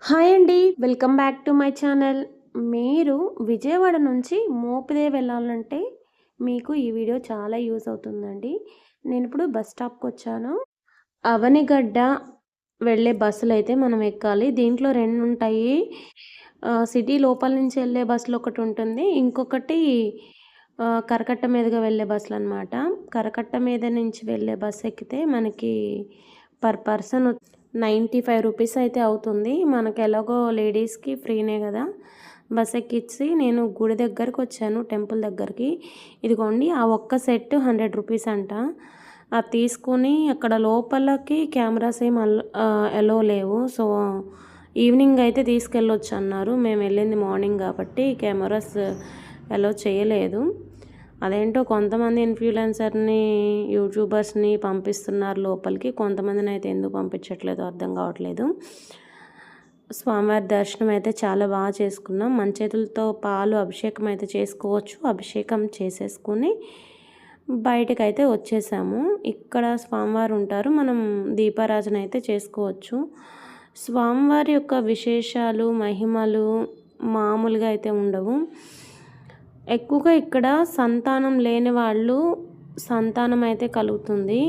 Hi అండి. Welcome back to my channel. మీరు విజయవాడ నుంచి మోపిదేవి వెళ్ళాలంటే మీకు ఈ వీడియో చాలా యూజ్ అవుతుందండి. నేనిప్పుడు బస్ స్టాప్‌కొచ్చాను. అవనిగడ్డ వెళ్ళే బస్సులైతే మనం ఎక్కాలి. దీంట్లో 2 ఉంటాయి. సిటీ లోపల నుంచి వెళ్ళే బస్సులు ఒకటుంటుంది. ఇంకొకటి కరకట్ట మీదుగా వెళ్ళే బస్సులనమాట. కరకట్ట మీద నుంచి వెళ్ళే బస్ ఎక్కితే మనకి పర్ పర్సన్ 95 రూపీస్ అయితే అవుతుంది. మనకు ఎలాగో లేడీస్‌కి ఫ్రీనే గదా! బస్ ఎక్కిచ్చి నేను గుడి దగ్గరకొచ్చాను, టెంపుల్ దగ్గరికి. ఇదిగోండి ఆ ఒక్క సెట్ 100 రూపీస్ అంట. అది తీసుకొని అక్కడ లోపలకి కెమెరాస్ ఏం ఎలో లేవు. సో, ఈవినింగ్ అయితే తీసుకెళ్ళొచ్చన్నారు. మేము వెళ్ళింది మార్నింగ్ గాబట్టి కెమెరాస్ ఎలో చేయలేదు. అదేంటో కొంతమంది ఇన్‌ఫ్లుయెన్సర్‌ని, యూట్యూబర్స్‌ని పంపిస్తున్నారు లోపలికి. కొంతమందినైతే ఎందుకు పంపించట్లేదో అర్థం కావట్లేదు. స్వామివారి దర్శనం అయితే చాలా బాగా చేసుకున్నాం. మన చేతులతో పాలు అభిషేకం అయితే చేసుకోవచ్చు. అభిషేకం చేసేసుకొని బయటకైతే వచ్చేసాము. ఇక్కడ స్వామివారు ఉంటారు. మనం దీపారాజన అయితే చేసుకోవచ్చు. స్వామివారి యొక్క విశేషాలు, మహిమలు మామూలుగా అయితే ఉండవు. ఎక్కువగా ఇక్కడ సంతానం లేని వాళ్ళు సంతానం అయితే కలుగుతుంది.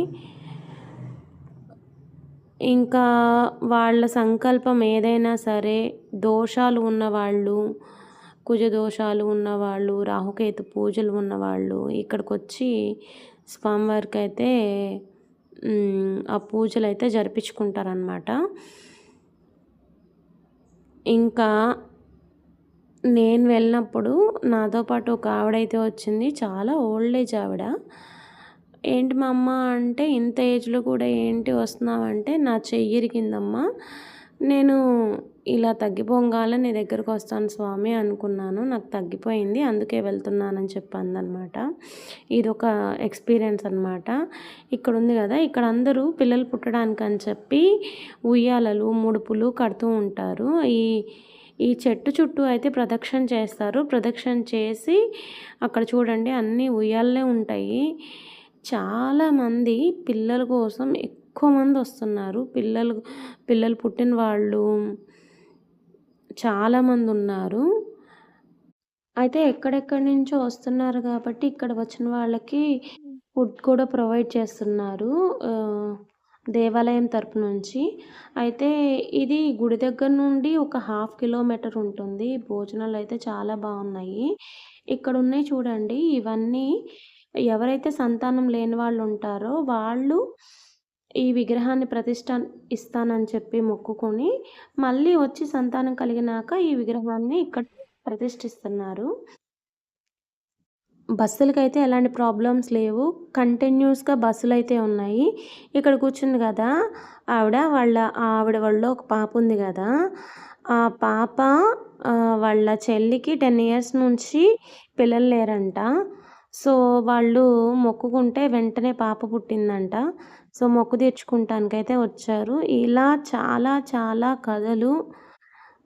ఇంకా వాళ్ళ సంకల్పం ఏదైనా సరే, దోషాలు ఉన్నవాళ్ళు, కుజ దోషాలు ఉన్నవాళ్ళు, రాహుకేతు పూజలు ఉన్నవాళ్ళు ఇక్కడికొచ్చి స్వామివారికైతే ఆ పూజలైతే జరిపించుకుంటారనమాట. ఇంకా నేను వెళ్ళినప్పుడు నాతో పాటు ఒక ఆవిడైతే వచ్చింది. చాలా ఓల్డ్ ఏజ్ ఆవిడ. ఏంటి మా అమ్మ అంటే, ఇంత ఏజ్‌లో కూడా ఏంటి వస్తున్నావంటే, నా చెయ్యి ఇరిగిందమ్మా. నేను ఇలా తగ్గిపోంగానే నీ దగ్గరకొస్తాను స్వామి అనుకున్నాను. నాకు తగ్గిపోయింది. అందుకే వెళ్తున్నానని చెప్పి అందనమాట. ఇదొక ఎక్స్‌పీరియన్స్ అనమాట. ఇక్కడుంది గదా! ఇక్కడ అందరూ పిల్లలు పుట్టడానికని చెప్పి ఉయ్యాలలు, ముడుపులు కడుతూ ఉంటారు. ఈ చెట్టు చుట్టూ అయితే ప్రదక్షిణ చేస్తారు. ప్రదక్షిణ చేసి అక్కడ చూడండి అన్నీ ఉయ్యాలలే ఉంటాయి. చాలామంది పిల్లల కోసం ఎక్కువ మంది వస్తున్నారు. పిల్లలు పుట్టిన వాళ్ళు చాలామంది ఉన్నారు. అయితే ఎక్కడెక్కడి నుంచో వస్తున్నారు కాబట్టి ఇక్కడ వచ్చిన వాళ్ళకి ఫుడ్ కూడా ప్రొవైడ్ చేస్తున్నారు. దేవాలయం తరపు నుంచి. అయితే ఇది గుడి దగ్గర నుండి ఒక హాఫ్ కిలోమీటర్ ఉంటుంది. భోజనాలైతే చాలా బాగున్నాయి. ఇక్కడున్నయి చూడండి ఇవన్నీ ఎవరైతే సంతానం లేని వాళ్ళుంటారో వాళ్ళు ఈ విగ్రహాన్ని ఇస్తానని చెప్పి మొక్కుకొని మళ్ళీ వచ్చి సంతానం కలిగినాక ఈ విగ్రహాన్ని ఇక్కడ ప్రతిష్ఠిస్తున్నారు. బస్సులకైతే ఎలాంటి ప్రాబ్లమ్స్ లేవు. కంటిన్యూస్‌గా బస్సులైతే ఉన్నాయి. ఇక్కడ కూర్చుంది గదా! ఆవిడ ఒళ్ళో ఒక పాప ఉంది గదా! ఆ పాప వాళ్ళ చెల్లికి 10 ఇయర్స్ నుంచి పిల్లలు లేరంట. సో, వాళ్ళు మొక్కుకుంటే వెంటనే పాప పుట్టిందంట. సో, మొక్కు తీర్చుకుంటానికైతే వచ్చారు. ఇలా చాలా చాలా కథలు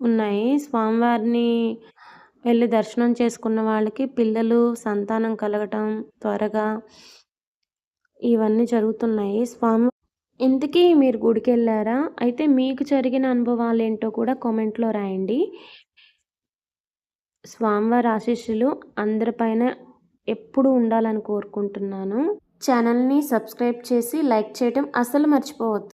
ఉన్నాయి. స్వామివారిని వెళ్లి దర్శనం చేసుకున్న వాళ్ళకి పిల్లలు, సంతానం కలగటం త్వరగా ఇవన్నీ జరుగుతున్నాయి. ఇంతకీ మీరు గుడికెళ్లారా? అయితే మీకు జరిగిన అనుభవాలేంటో కూడా కామెంట్‌లో రాయండి. స్వామివారి ఆశీస్సులు అందరిపైన ఎప్పుడూ ఉండాలని కోరుకుంటున్నాను. ఛానల్‌ని సబ్స్క్రైబ్ చేసి లైక్ చేయటం అస్సలు మర్చిపోవద్దు.